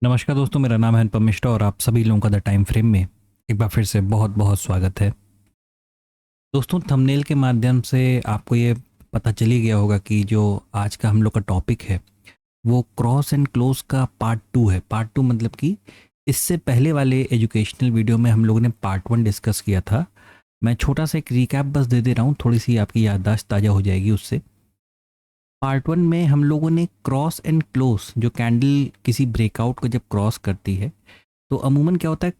नमस्कार दोस्तों, मेरा नाम है अनुपम मिश्रा और आप सभी लोगों का द टाइम फ्रेम में एक बार फिर से बहुत बहुत स्वागत है। दोस्तों, थंबनेल के माध्यम से आपको ये पता चल ही गया होगा कि जो आज का हम लोग का टॉपिक है वो क्रॉस एंड क्लोज का पार्ट टू है। पार्ट टू मतलब कि इससे पहले वाले एजुकेशनल वीडियो में हम लोगों ने पार्ट वन डिस्कस किया था। मैं छोटा सा एक रिकैप बस दे दे रहा हूँ, थोड़ी सी आपकी याददाश्त ताज़ा हो जाएगी उससे। पार्ट वन में हम लोगों ने क्रॉस एंड क्लोज, जो कैंडल किसी ब्रेकआउट को जब क्रॉस करती है तो अमूमन क्या होता है,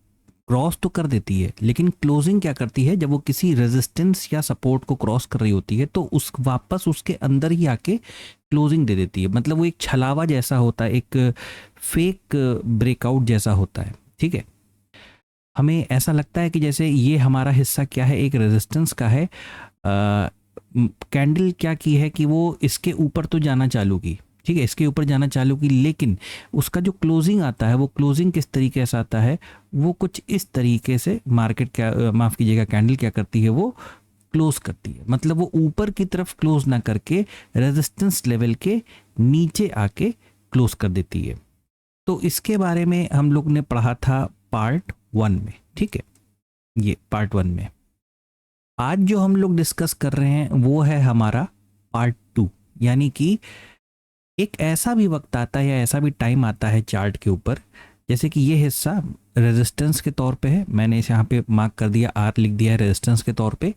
क्रॉस तो कर देती है लेकिन क्लोजिंग क्या करती है, जब वो किसी रेजिस्टेंस या सपोर्ट को क्रॉस कर रही होती है तो उस वापस उसके अंदर ही आके क्लोजिंग दे देती है। मतलब वो एक छलावा जैसा होता है, एक फेक ब्रेकआउट जैसा होता है। ठीक है, हमें ऐसा लगता है कि जैसे ये हमारा हिस्सा क्या है, एक रेजिस्टेंस का है। कैंडल क्या की है कि वो इसके ऊपर तो जाना चालू की, ठीक है, इसके ऊपर जाना चालू की, लेकिन उसका जो क्लोजिंग आता है वो क्लोजिंग किस तरीके से आता है, वो कुछ इस तरीके से मार्केट क्या, माफ़ कीजिएगा, कैंडल क्या करती है, वो क्लोज करती है। मतलब वो ऊपर की तरफ क्लोज ना करके रेजिस्टेंस लेवल के नीचे आके क्लोज कर देती है। तो इसके बारे में हम लोग ने पढ़ा था पार्ट वन में। ठीक है, ये पार्ट वन में। आज जो हम लोग डिस्कस कर रहे हैं वो है हमारा पार्ट टू। यानी कि एक ऐसा भी वक्त आता है या ऐसा भी टाइम आता है चार्ट के ऊपर, जैसे कि ये हिस्सा रेजिस्टेंस के तौर पे है, मैंने इसे यहाँ पे मार्क कर दिया, आर लिख दिया है रेजिस्टेंस के तौर पे।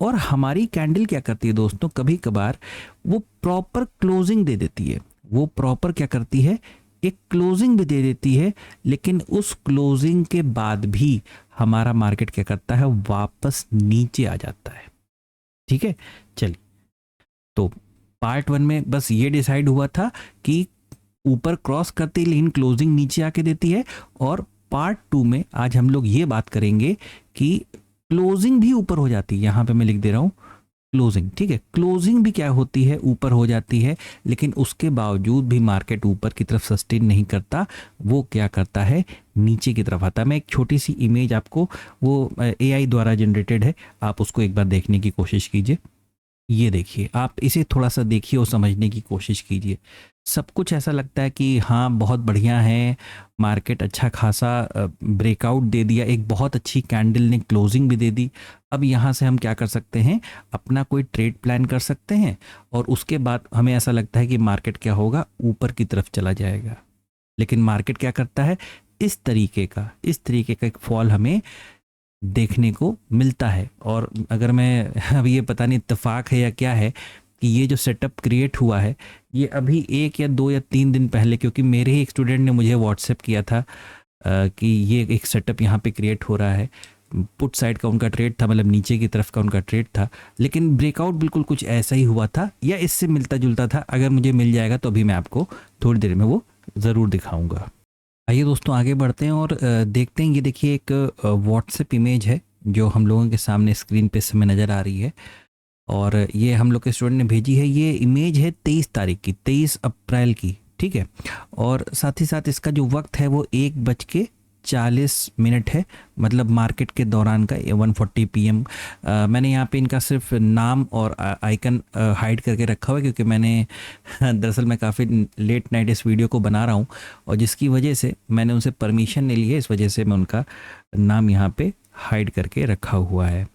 और हमारी कैंडल क्या करती है दोस्तों, कभी कभार वो प्रॉपर क्लोजिंग दे देती है। वो प्रॉपर क्या करती है, एक क्लोजिंग भी दे देती है, लेकिन उस क्लोजिंग के बाद भी हमारा मार्केट क्या करता है, वापस नीचे आ जाता है। ठीक है, चलिए। तो पार्ट वन में बस ये डिसाइड हुआ था कि ऊपर क्रॉस करती लेकिन क्लोजिंग नीचे आके देती है। और पार्ट टू में आज हम लोग ये बात करेंगे कि क्लोजिंग भी ऊपर हो जाती है। यहाँ पे मैं लिख दे रहा हूँ क्लोजिंग। ठीक है, क्लोजिंग भी क्या होती है, ऊपर हो जाती है, लेकिन उसके बावजूद भी मार्केट ऊपर की तरफ सस्टेन नहीं करता, वो क्या करता है, नीचे की तरफ आता है। मैं एक छोटी सी इमेज आपको, वो एआई द्वारा जनरेटेड है, आप उसको एक बार देखने की कोशिश कीजिए। ये देखिए, आप इसे थोड़ा सा देखिए और समझने की कोशिश कीजिए। सब कुछ ऐसा लगता है कि हाँ बहुत बढ़िया है, मार्केट अच्छा खासा ब्रेकआउट दे दिया, एक बहुत अच्छी कैंडल ने क्लोजिंग भी दे दी। अब यहाँ से हम क्या कर सकते हैं, अपना कोई ट्रेड प्लान कर सकते हैं और उसके बाद हमें ऐसा लगता है कि मार्केट क्या होगा, ऊपर की तरफ चला जाएगा। लेकिन मार्केट क्या करता है, इस तरीके का एक फॉल हमें देखने को मिलता है। और अगर मैं अब ये पता नहीं इत्तेफाक है या क्या है कि ये जो सेटअप क्रिएट हुआ है ये अभी 1 या 2 या 3 दिन पहले, क्योंकि मेरे ही एक स्टूडेंट ने मुझे व्हाट्सएप किया था कि ये एक सेटअप यहाँ पे क्रिएट हो रहा है। पुट साइड का उनका ट्रेड था, मतलब नीचे की तरफ का उनका ट्रेड था, लेकिन ब्रेकआउट बिल्कुल कुछ ऐसा ही हुआ था या इससे मिलता जुलता था। अगर मुझे मिल जाएगा तो अभी मैं आपको थोड़ी देर में वो ज़रूर दिखाऊंगा। आइए दोस्तों आगे बढ़ते हैं और देखते हैं। ये देखिए, एक व्हाट्सएप इमेज है जो हम लोगों के सामने स्क्रीन पे इस समय नज़र आ रही है और ये हम लोग के स्टूडेंट ने भेजी है। ये इमेज है 23 तारीख की, 23 अप्रैल की। ठीक है, और साथ ही साथ इसका जो वक्त है वो 1:40 है, मतलब मार्केट के दौरान का 1:40 PM। मैंने यहाँ पे इनका सिर्फ नाम और आइकन हाइड करके रखा हुआ है, क्योंकि मैंने दरअसल मैं काफ़ी लेट नाइट इस वीडियो को बना रहा हूँ और जिसकी वजह से मैंने उनसे परमिशन ले ली है, इस वजह से मैं उनका नाम यहाँ पे हाइड करके रखा हुआ है।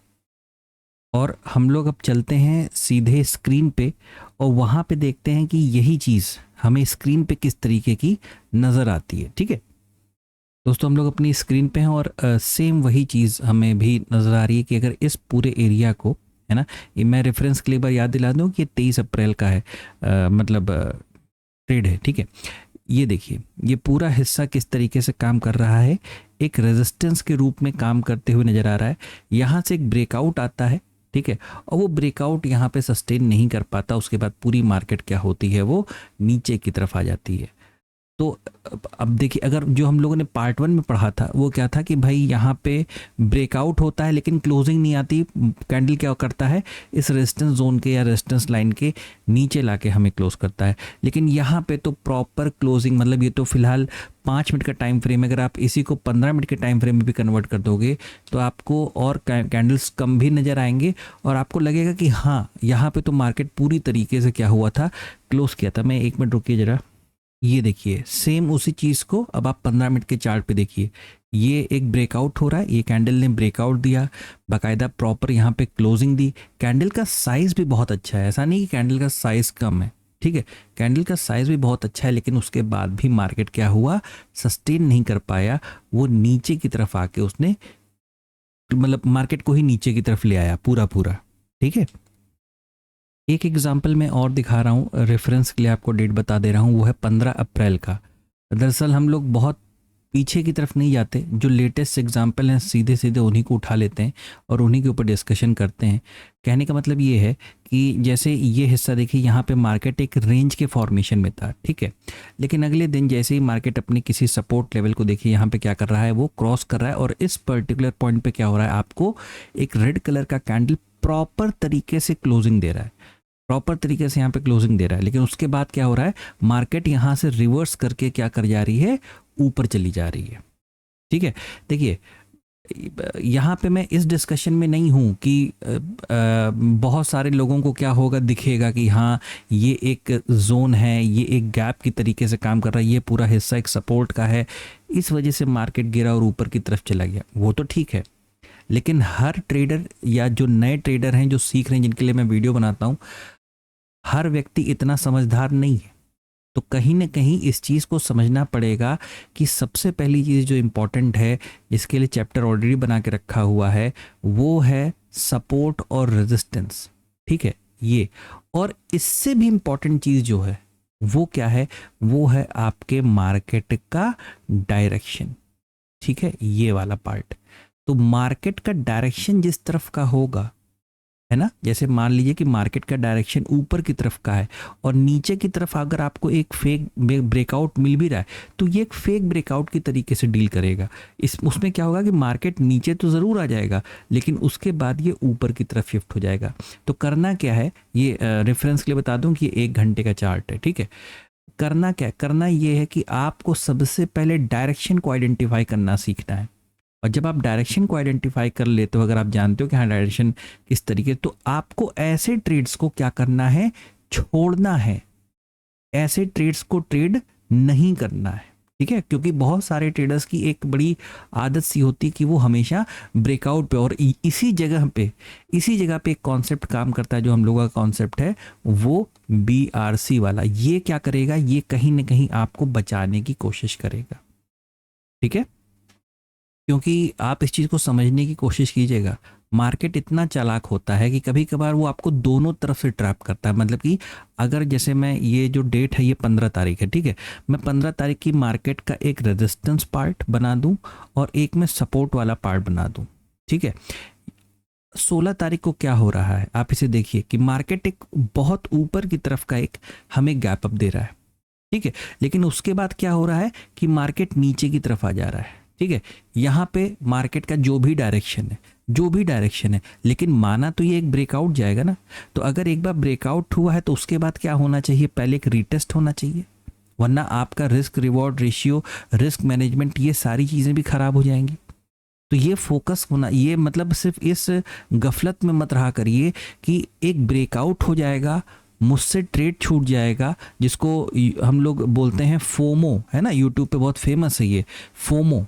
और हम लोग अब चलते हैं सीधे स्क्रीन पे और वहाँ पे देखते हैं कि यही चीज़ हमें स्क्रीन पे किस तरीके की नज़र आती है। ठीक है दोस्तों, हम लोग अपनी स्क्रीन पे हैं और सेम वही चीज़ हमें भी नज़र आ रही है कि अगर इस पूरे एरिया को, है ना, ये मैं रेफरेंस के लिए एक बार याद दिला दूँ कि ये 23 अप्रैल का है, मतलब ट्रेड है। ठीक है, ये देखिए, ये पूरा हिस्सा किस तरीके से काम कर रहा है, एक रेजिस्टेंस के रूप में काम करते हुए नज़र आ रहा है। यहाँ से एक ब्रेकआउट आता है, ठीक है, और वो ब्रेकआउट यहाँ पे सस्टेन नहीं कर पाता, उसके बाद पूरी मार्केट क्या होती है, वो नीचे की तरफ आ जाती है। तो अब देखिए, अगर जो हम लोगों ने पार्ट वन में पढ़ा था वो क्या था कि भाई यहाँ पे ब्रेकआउट होता है लेकिन क्लोजिंग नहीं आती, कैंडल क्या करता है, इस रेजिस्टेंस जोन के या रेजिस्टेंस लाइन के नीचे लाके हमें क्लोज करता है। लेकिन यहाँ पे तो प्रॉपर क्लोजिंग, मतलब ये तो फिलहाल 5 मिनट का टाइम फ्रेम है, अगर आप इसी को 15 मिनट के टाइम फ्रेम में भी कन्वर्ट कर दोगे तो आपको और कैंडल्स कम भी नज़र आएंगे और आपको लगेगा कि हाँ यहाँ पे तो मार्केट पूरी तरीके से क्या हुआ था, क्लोज किया था। मैं 1 मिनट रुकिए ज़रा, ये देखिए सेम उसी चीज़ को अब आप 15 मिनट के चार्ट पे देखिए, ये एक ब्रेकआउट हो रहा है, ये कैंडल ने ब्रेकआउट दिया, बाकायदा प्रॉपर यहाँ पे क्लोजिंग दी। कैंडल का साइज़ भी बहुत अच्छा है, ऐसा नहीं कि कैंडल का साइज़ कम है, ठीक है, कैंडल का साइज़ भी बहुत अच्छा है, लेकिन उसके बाद भी मार्केट क्या हुआ, सस्टेन नहीं कर पाया, वो नीचे की तरफ आके उसने मतलब मार्केट को ही नीचे की तरफ ले आया पूरा पूरा, ठीक है। एक एग्जांपल मैं और दिखा रहा हूँ, रेफरेंस के लिए आपको डेट बता दे रहा हूँ, वो है 15 अप्रैल का। दरअसल हम लोग बहुत पीछे की तरफ नहीं जाते, जो लेटेस्ट एग्जांपल हैं सीधे सीधे उन्हीं को उठा लेते हैं और उन्हीं के ऊपर डिस्कशन करते हैं। कहने का मतलब ये है कि जैसे ये हिस्सा देखिए, यहाँ पे मार्केट एक रेंज के फॉर्मेशन में था, ठीक है, लेकिन अगले दिन जैसे ही मार्केट अपने किसी सपोर्ट लेवल को देखिए यहाँ पे क्या कर रहा है, वो क्रॉस कर रहा है और इस पर्टिकुलर पॉइंट पे क्या हो रहा है, आपको एक रेड कलर का कैंडल प्रॉपर तरीके से क्लोजिंग दे रहा है, प्रॉपर तरीके से यहाँ पे क्लोजिंग दे रहा है। लेकिन उसके बाद क्या हो रहा है, मार्केट यहाँ से रिवर्स करके क्या कर जा रही है, ऊपर चली जा रही है, ठीक है। देखिए यहाँ पे मैं इस डिस्कशन में नहीं हूँ कि बहुत सारे लोगों को क्या होगा, दिखेगा कि हाँ ये एक जोन है, ये एक गैप की तरीके से काम कर रहा है, ये पूरा हिस्सा एक सपोर्ट का है, इस वजह से मार्केट गिरा और ऊपर की तरफ चला गया, वो तो ठीक है। लेकिन हर ट्रेडर या जो नए ट्रेडर हैं जो सीख रहे हैं, जिनके लिए मैं वीडियो बनाता हूँ, हर व्यक्ति इतना समझदार नहीं है। तो कहीं ना कहीं इस चीज़ को समझना पड़ेगा कि सबसे पहली चीज़ जो इम्पोर्टेंट है, जिसके लिए चैप्टर ऑलरेडी बना के रखा हुआ है, वो है सपोर्ट और रेजिस्टेंस, ठीक है ये। और इससे भी इम्पोर्टेंट चीज़ जो है वो क्या है, वो है आपके मार्केट का डायरेक्शन, ठीक है, ये वाला पार्ट। तो मार्केट का डायरेक्शन जिस तरफ का होगा, है ना, जैसे मान लीजिए कि मार्केट का डायरेक्शन ऊपर की तरफ का है और नीचे की तरफ अगर आपको एक फेक ब्रेकआउट मिल भी रहा है, तो ये एक फेक ब्रेकआउट की तरीके से डील करेगा। उसमें क्या होगा कि मार्केट नीचे तो ज़रूर आ जाएगा, लेकिन उसके बाद ये ऊपर की तरफ शिफ्ट हो जाएगा। तो करना क्या है, ये रेफरेंस के लिए बता दूं कि ये 1 घंटे का चार्ट है, ठीक है। करना क्या, करना ये है कि आपको सबसे पहले डायरेक्शन को आइडेंटिफाई करना सीखना है। और जब आप डायरेक्शन को आइडेंटिफाई कर लेते हो, अगर आप जानते हो कि हाँ डायरेक्शन किस तरीके, तो आपको ऐसे ट्रेड्स को क्या करना है, छोड़ना है, ऐसे ट्रेड्स को ट्रेड नहीं करना है, ठीक है। क्योंकि बहुत सारे ट्रेडर्स की एक बड़ी आदत सी होती है कि वो हमेशा ब्रेकआउट पे और इसी जगह पे एक कॉन्सेप्ट काम करता है, जो हम लोगों का कॉन्सेप्ट है वो BRC वाला। ये क्या करेगा, ये कहीं ना कहीं आपको बचाने की कोशिश करेगा, ठीक है। क्योंकि आप इस चीज़ को समझने की कोशिश कीजिएगा, मार्केट इतना चालाक होता है कि कभी कभार वो आपको दोनों तरफ से ट्रैप करता है। मतलब कि अगर जैसे मैं, ये जो डेट है ये 15 तारीख है, ठीक है, मैं 15 तारीख की मार्केट का एक रेजिस्टेंस पार्ट बना दूं और एक मैं सपोर्ट वाला पार्ट बना दूं, ठीक है। 16 तारीख को क्या हो रहा है, आप इसे देखिए कि मार्केट एक बहुत ऊपर की तरफ का एक हमें गैप अप दे रहा है, ठीक है। लेकिन उसके बाद क्या हो रहा है कि मार्केट नीचे की तरफ आ जा रहा है, ठीक है। यहाँ पे मार्केट का जो भी डायरेक्शन है, लेकिन माना तो ये एक ब्रेकआउट जाएगा ना। तो अगर एक बार ब्रेकआउट हुआ है तो उसके बाद क्या होना चाहिए, पहले एक रीटेस्ट होना चाहिए, वरना आपका risk reward ratio, risk management, ये सारी चीज़ें भी खराब हो जाएंगी। तो ये फोकस होना, ये मतलब सिर्फ इस गफलत में मत रहा करिए कि एक ब्रेकआउट हो जाएगा, मुझसे ट्रेड छूट जाएगा, जिसको हम लोग बोलते हैं फोमो, है ना, यूट्यूब पे बहुत फेमस है ये फोमो।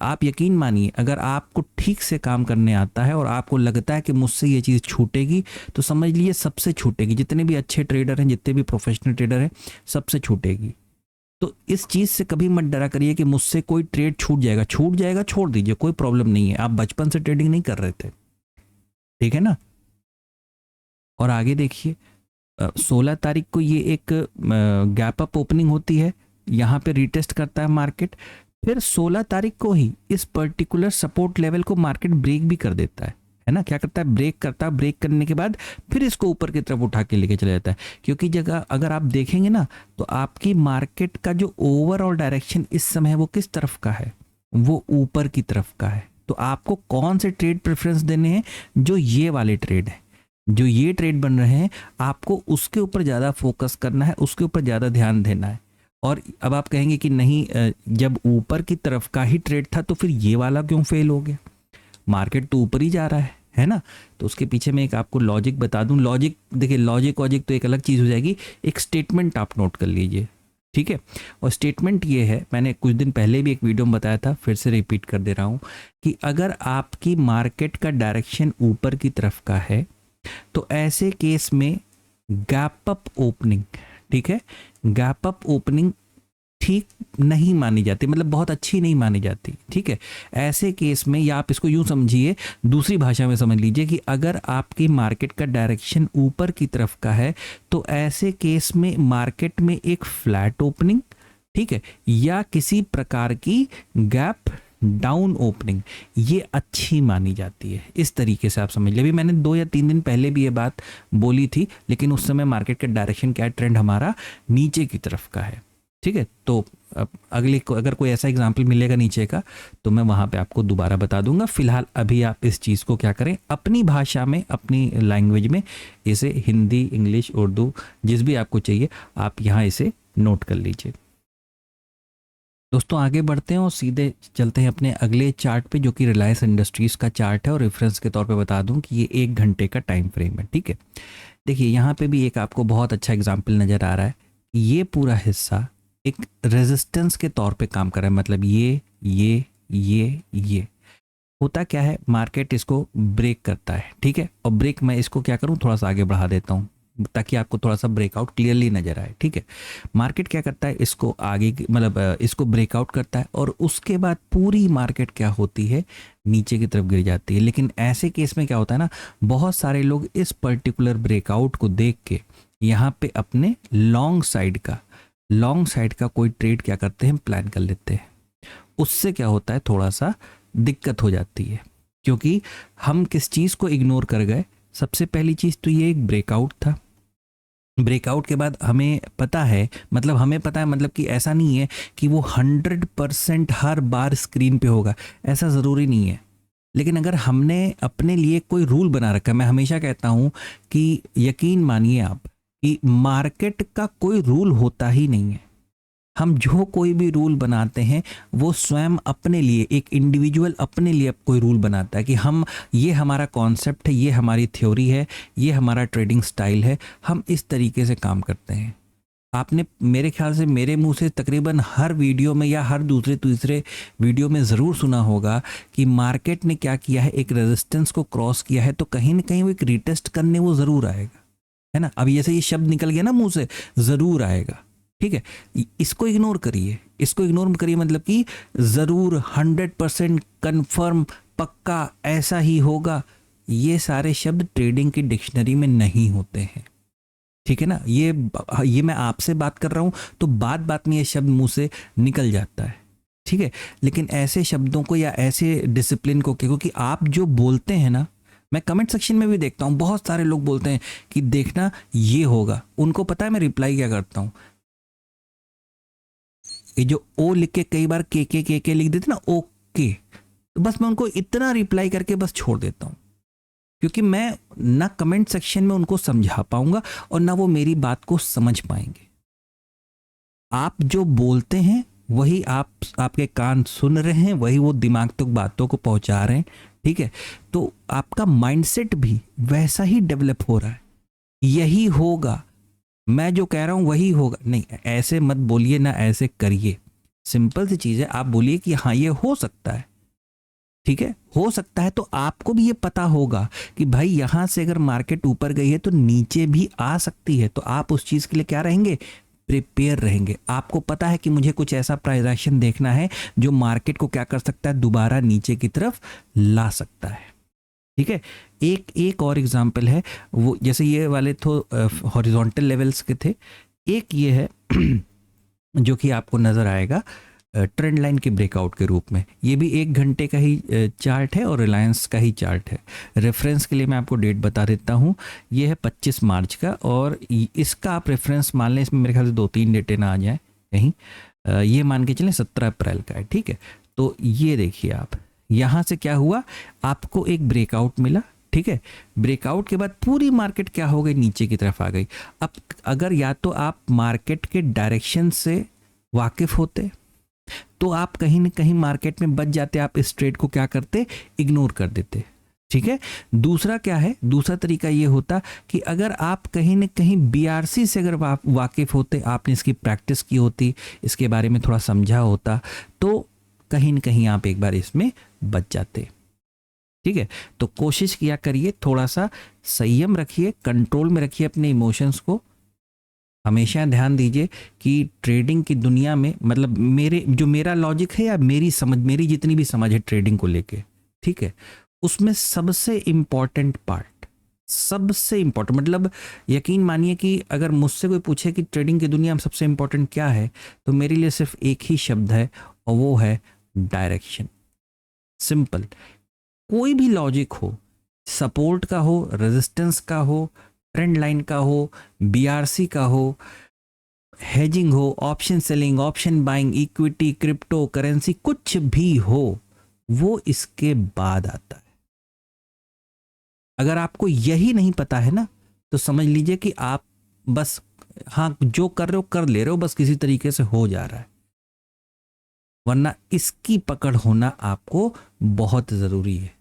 आप यकीन मानिए, अगर आपको ठीक से काम करने आता है और आपको लगता है कि मुझसे ये चीज़ छूटेगी, तो समझ लीजिए सबसे छूटेगी। जितने भी अच्छे ट्रेडर हैं, जितने भी प्रोफेशनल ट्रेडर हैं, सबसे छूटेगी। तो इस चीज़ से कभी मत डरा करिए कि मुझसे कोई ट्रेड छूट जाएगा, छोड़ दीजिए, कोई प्रॉब्लम नहीं है। आप बचपन से ट्रेडिंग नहीं कर रहे थे, ठीक है ना। और आगे देखिए, 16 तारीख को ये एक गैप अप ओपनिंग होती है, यहाँ पे रिटेस्ट करता है मार्केट, फिर 16 तारीख को ही इस पर्टिकुलर सपोर्ट लेवल को मार्केट ब्रेक भी कर देता है ना। क्या करता है, ब्रेक करता है, ब्रेक करने के बाद फिर इसको ऊपर की तरफ उठा के लेके चला जाता है। क्योंकि जगह अगर आप देखेंगे ना, तो आपकी मार्केट का जो ओवरऑल डायरेक्शन इस समय वो किस तरफ का है, वो ऊपर की तरफ का है। तो आपको कौन से ट्रेड प्रेफरेंस देने हैं, जो ये वाले ट्रेड है, जो ये ट्रेड बन रहे हैं, आपको उसके ऊपर ज़्यादा फोकस करना है, उसके ऊपर ज़्यादा ध्यान देना है। और अब आप कहेंगे कि नहीं, जब ऊपर की तरफ का ही ट्रेड था तो फिर ये वाला क्यों फेल हो गया, मार्केट तो ऊपर ही जा रहा है ना। तो उसके पीछे मैं एक आपको लॉजिक बता दूं। लॉजिक देखिए, लॉजिक तो एक अलग चीज़ हो जाएगी, एक स्टेटमेंट आप नोट कर लीजिए, ठीक है। और स्टेटमेंट ये है, मैंने कुछ दिन पहले भी एक वीडियो में बताया था, फिर से रिपीट कर दे रहा हूँ कि अगर आपकी मार्केट का डायरेक्शन ऊपर की तरफ का है तो ऐसे केस में गैप अप ओपनिंग, ठीक है, गैप अप ओपनिंग ठीक नहीं मानी जाती, मतलब बहुत अच्छी नहीं मानी जाती। ठीक है, ऐसे केस में, या आप इसको यूं समझिए, दूसरी भाषा में समझ लीजिए कि अगर आपकी मार्केट का डायरेक्शन ऊपर की तरफ का है तो ऐसे केस में मार्केट में एक फ्लैट ओपनिंग, ठीक है, या किसी प्रकार की गैप डाउन ओपनिंग, ये अच्छी मानी जाती है। इस तरीके से आप समझ लीजिए। अभी मैंने 2 या 3 दिन पहले भी ये बात बोली थी, लेकिन उस समय मार्केट का डायरेक्शन क्या है, ट्रेंड हमारा नीचे की तरफ का है। ठीक है, तो अगर कोई ऐसा एग्जाम्पल मिलेगा नीचे का तो मैं वहाँ पे आपको दोबारा बता दूंगा। फिलहाल अभी आप इस चीज़ को क्या करें, अपनी भाषा में, अपनी लैंग्वेज में इसे, हिंदी, इंग्लिश, उर्दू, जिस भी आपको चाहिए आप यहाँ इसे नोट कर लीजिए। दोस्तों आगे बढ़ते हैं और सीधे चलते हैं अपने अगले चार्ट पे, जो कि रिलायंस इंडस्ट्रीज़ का चार्ट है। और रेफरेंस के तौर पे बता दूं कि ये 1 घंटे का टाइम फ्रेम है। ठीक है, देखिए यहाँ पे भी एक आपको बहुत अच्छा एग्जाम्पल नज़र आ रहा है। ये पूरा हिस्सा एक रेजिस्टेंस के तौर पे काम कर रहा है, मतलब ये होता क्या है, मार्केट इसको ब्रेक करता है। ठीक है, और ब्रेक, मैं इसको क्या करूं, थोड़ा सा आगे बढ़ा देता हूं ताकि आपको थोड़ा सा ब्रेकआउट क्लियरली नजर आए। ठीक है, मार्केट क्या करता है, इसको आगे, मतलब इसको ब्रेकआउट करता है और उसके बाद पूरी मार्केट क्या होती है, नीचे की तरफ गिर जाती है। लेकिन ऐसे केस में क्या होता है ना, बहुत सारे लोग इस पर्टिकुलर ब्रेकआउट को देख के यहाँ पे अपने लॉन्ग साइड का कोई ट्रेड क्या करते हैं, प्लान कर लेते हैं। उससे क्या होता है, थोड़ा सा दिक्कत हो जाती है, क्योंकि हम किस चीज़ को इग्नोर कर गए। सबसे पहली चीज़ तो ये एक ब्रेकआउट था। ब्रेकआउट के बाद हमें पता है, मतलब कि ऐसा नहीं है कि वो 100% हर बार स्क्रीन पे होगा, ऐसा ज़रूरी नहीं है। लेकिन अगर हमने अपने लिए कोई रूल बना रखा है, मैं हमेशा कहता हूँ कि यकीन मानिए आप कि मार्केट का कोई रूल होता ही नहीं है। हम जो कोई भी रूल बनाते हैं वो स्वयं अपने लिए, एक इंडिविजुअल अपने लिए कोई रूल बनाता है कि हम, ये हमारा कॉन्सेप्ट है, ये हमारी थ्योरी है, ये हमारा ट्रेडिंग स्टाइल है, हम इस तरीके से काम करते हैं। आपने मेरे ख्याल से मेरे मुंह से तकरीबन हर वीडियो में या हर दूसरे तीसरे वीडियो में ज़रूर सुना होगा कि मार्केट ने क्या किया है, एक रेजिस्टेंस को क्रॉस किया है तो कहीं ना कहीं वो एक रीटेस्ट करने वो ज़रूर आएगा, है ना। अभी जैसे ये शब्द निकल गया ना मुंह से, ज़रूर आएगा। ठीक है, इसको इग्नोर करिए, मतलब कि ज़रूर, 100% कन्फर्म, पक्का, ऐसा ही होगा, ये सारे शब्द ट्रेडिंग की डिक्शनरी में नहीं होते हैं। ठीक है ना, ये मैं आपसे बात कर रहा हूं तो बात में ये शब्द मुंह से निकल जाता है। ठीक है, लेकिन ऐसे शब्दों को या ऐसे डिसिप्लिन को, क्योंकि आप जो बोलते हैं ना, मैं कमेंट सेक्शन में भी देखता हूं, बहुत सारे लोग बोलते हैं कि देखना ये होगा। उनको पता है मैं रिप्लाई क्या करता हूं, ये जो ओ लिख के कई बार के लिख देते ना, ओके, तो बस मैं उनको इतना रिप्लाई करके बस छोड़ देता हूं, क्योंकि मैं ना कमेंट सेक्शन में उनको समझा पाऊंगा और ना वो मेरी बात को समझ पाएंगे। आप जो बोलते हैं वही आपके कान सुन रहे हैं, वही वो दिमाग तक बातों को पहुंचा रहे हैं। ठीक है, तो आपका माइंडसेट भी वैसा ही डेवलप हो रहा है, यही होगा, मैं जो कह रहा हूं वही होगा। नहीं, ऐसे मत बोलिए ना, ऐसे करिए। सिंपल सी चीज है, आप बोलिए कि हाँ ये हो सकता है। ठीक है, हो सकता है, तो आपको भी ये पता होगा कि भाई यहां से अगर मार्केट ऊपर गई है तो नीचे भी आ सकती है, तो आप उस चीज के लिए क्या रहेंगे, प्रिपेयर रहेंगे। आपको पता है कि मुझे कुछ ऐसा प्राइस एक्शन देखना है जो मार्केट को क्या कर सकता है, दोबारा नीचे की तरफ ला सकता है। ठीक है, एक और एग्जांपल है, वो जैसे ये वाले तो हॉरिजॉन्टल लेवल्स के थे, एक ये है जो कि आपको नजर आएगा ट्रेंड लाइन के ब्रेकआउट के रूप में। ये भी 1 घंटे का ही चार्ट है और रिलायंस का ही चार्ट है। रेफरेंस के लिए मैं आपको डेट बता देता हूँ, ये है 25 मार्च का, और इसका आप रेफरेंस मान लें, इसमें मेरे ख्याल से 2-3 डेटें ना आ जाएं कहीं, ये मान के चलें 17 अप्रैल का है। ठीक है, तो ये देखिए आप, यहाँ से क्या हुआ, आपको एक ब्रेकआउट मिला। ठीक है, ब्रेकआउट के बाद पूरी मार्केट क्या हो गई, नीचे की तरफ आ गई। अब अगर या तो आप मार्केट के डायरेक्शन से वाकिफ होते तो आप कहीं ना कहीं मार्केट में बच जाते, आप इस ट्रेड को क्या करते, इग्नोर कर देते। ठीक है। दूसरा क्या है, दूसरा तरीका ये होता कि अगर आप कहीं ना कहीं बीआरसी से अगर वाकिफ़ होते, आपने इसकी प्रैक्टिस की होती, इसके बारे में थोड़ा समझा होता, तो कहीं ना कहीं आप एक बार इसमें बच जाते। ठीक है, तो कोशिश किया करिए, थोड़ा सा संयम रखिए, कंट्रोल में रखिए अपने इमोशंस को। हमेशा ध्यान दीजिए कि ट्रेडिंग की दुनिया में, मतलब मेरा लॉजिक है या मेरी जितनी भी समझ है ट्रेडिंग को लेके, ठीक है, उसमें सबसे इम्पॉर्टेंट मतलब यकीन मानिए कि अगर मुझसे कोई पूछे कि ट्रेडिंग की दुनिया में सबसे इम्पॉर्टेंट क्या है, तो मेरे लिए सिर्फ एक ही शब्द है और वो है डायरेक्शन। सिंपल। कोई भी लॉजिक हो, सपोर्ट का हो, रेजिस्टेंस का हो, ट्रेंड लाइन का हो, बीआरसी का हो, हेजिंग हो, option selling, option buying, equity, crypto currency, कुछ भी हो, वो इसके बाद आता है। अगर आपको यही नहीं पता है ना, तो समझ लीजिए कि आप बस हाँ जो कर रहे हो कर ले रहे हो, बस किसी तरीके से हो जा रहा है, वरना इसकी पकड़ होना आपको बहुत ज़रूरी है।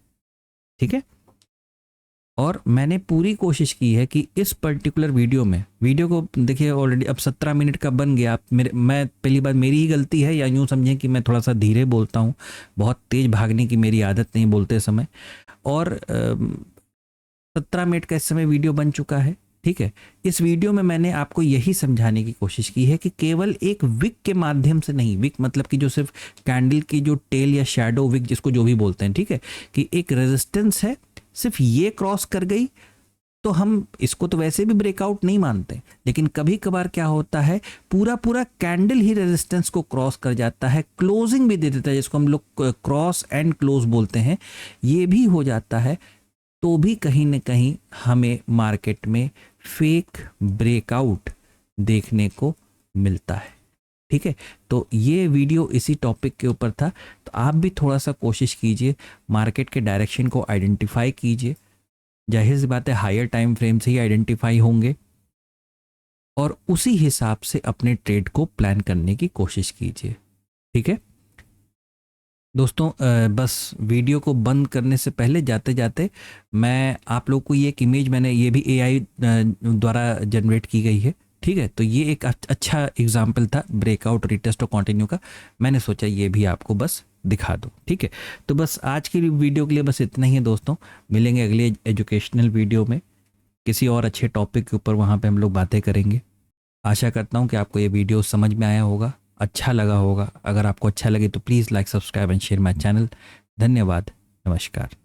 ठीक है, और मैंने पूरी कोशिश की है कि इस पर्टिकुलर वीडियो को देखिए, ऑलरेडी अब 17 मिनट का बन गया। मैं पहली बात मेरी ही गलती है, या यूँ समझें कि मैं थोड़ा सा धीरे बोलता हूँ, बहुत तेज़ भागने की मेरी आदत नहीं बोलते समय, और 17 मिनट का इस समय वीडियो बन चुका है। ठीक है, इस वीडियो में मैंने आपको यही समझाने की कोशिश की है कि केवल एक विक के माध्यम से नहीं, विक मतलब कि जो सिर्फ कैंडल की जो टेल या शैडो विक जिसको जो भी बोलते हैं, ठीक है, कि एक रेजिस्टेंस है, सिर्फ ये क्रॉस कर गई तो हम इसको तो वैसे भी ब्रेकआउट नहीं मानते, लेकिन कभी कभार क्या होता है, पूरा कैंडल ही रेजिस्टेंस को क्रॉस कर जाता है, क्लोजिंग भी दे देता है, जिसको हम लोग क्रॉस एंड क्लोज बोलते हैं, ये भी हो जाता है, तो भी कहीं ना कहीं हमें मार्केट में फेक ब्रेकआउट देखने को मिलता है। ठीक है, तो ये वीडियो इसी टॉपिक के ऊपर था। तो आप भी थोड़ा सा कोशिश कीजिए, मार्केट के डायरेक्शन को आइडेंटिफाई कीजिए। जाहिर सी बात है हायर टाइम फ्रेम से ही आइडेंटिफाई होंगे, और उसी हिसाब से अपने ट्रेड को प्लान करने की कोशिश कीजिए। ठीक है दोस्तों, बस वीडियो को बंद करने से पहले जाते जाते मैं आप लोग को ये एक इमेज, मैंने ये भी एआई द्वारा जनरेट की गई है। ठीक है, तो ये एक अच्छा एग्जाम्पल था ब्रेकआउट, रिटेस्ट और कंटिन्यू का, मैंने सोचा ये भी आपको बस दिखा दूँ। ठीक है, तो बस आज की वीडियो के लिए बस इतना ही है दोस्तों। मिलेंगे अगले एजुकेशनल वीडियो में किसी और अच्छे टॉपिक के ऊपर, वहाँ पे हम लोग बातें करेंगे। आशा करता हूँ कि आपको ये वीडियो समझ में आया होगा, अच्छा लगा होगा। अगर आपको अच्छा लगे तो please like, subscribe and share my channel. धन्यवाद, नमस्कार।